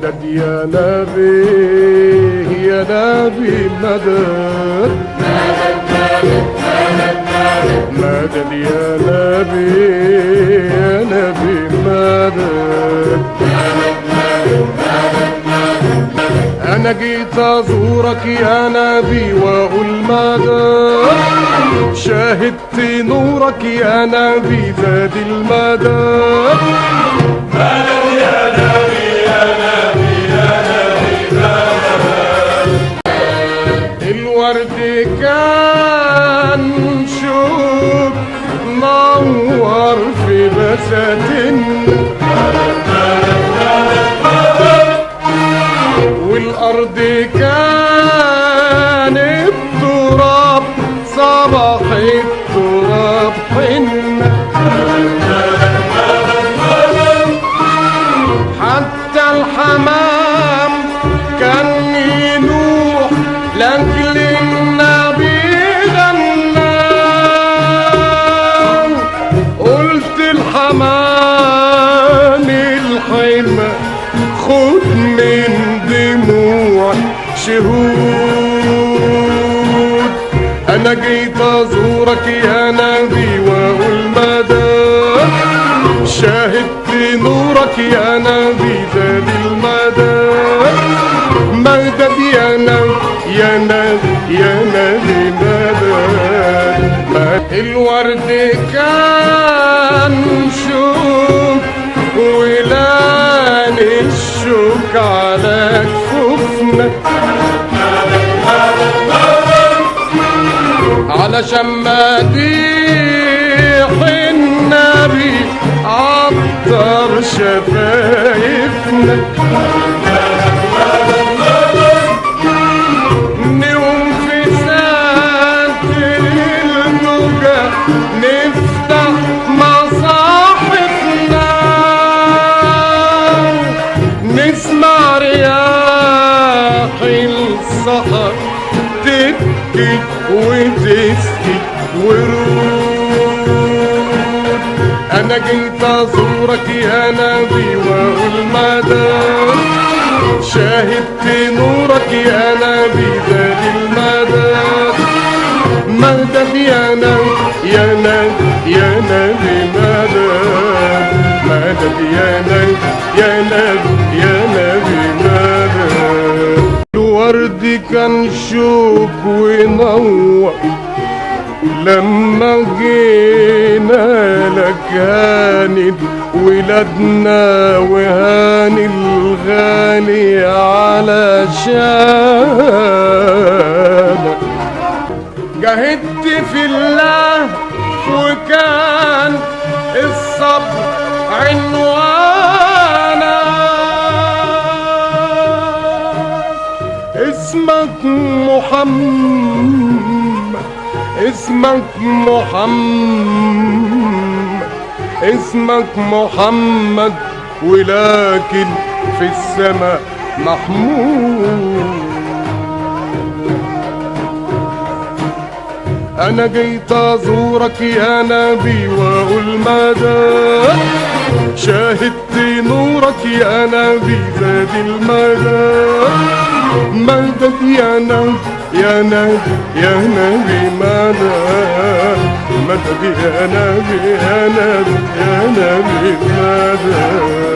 مدد يا نبي يا نبي مدد مدد يا نبي يا نبي مدد أنا جيت أزورك يا نبي وأقول مدد شاهدت نورك يا نبي زاد المدد مدد يا نبي يا نبي يا نبي مدد الورد كان شوق نور في بساتنا والأرض كانت تراب صباح التراب حنة حتى الحمام كان ينوح لأجل النبي غنى قلت الحمام الحمى خد من دموع شهود أنا جيت أزورك يا نبي وأقول مدد شاهدت نورك يا نبي زاد المدد مدد يا نبي يا نبي يا نبي مدد الورد كان شوق ولان الشوك على كفوفنا علشان مديح النبي عطر شفايفنا نقوم في ساتر النجا نفتح مصاحفنا نسمع رياح الصحر تبكي وتسكي ورود أنا جيت أزورك يا نبي وأقول مدد شاهدت نورك يا نبي زاد المدد مدد يا نبي يا نبي يا نبي مدد مدد يا نبي يا نبي يا نبي مدد الورد كان شوك ونور لما جينا لك هاني ولادنا وهاني الغالي على شانك جاهدت في الله وكان الصبر عنوانا اسمك محمد اسمك محمد اسمك محمد ولكن في السماء محمود أنا جيت أزورك يا نبي وأقول مدد شاهدت نورك يا نبي زاد المدد مدد يا نبي يا نبي يا نبي مدد مدد يا نبي يا نبي يا نبي مدد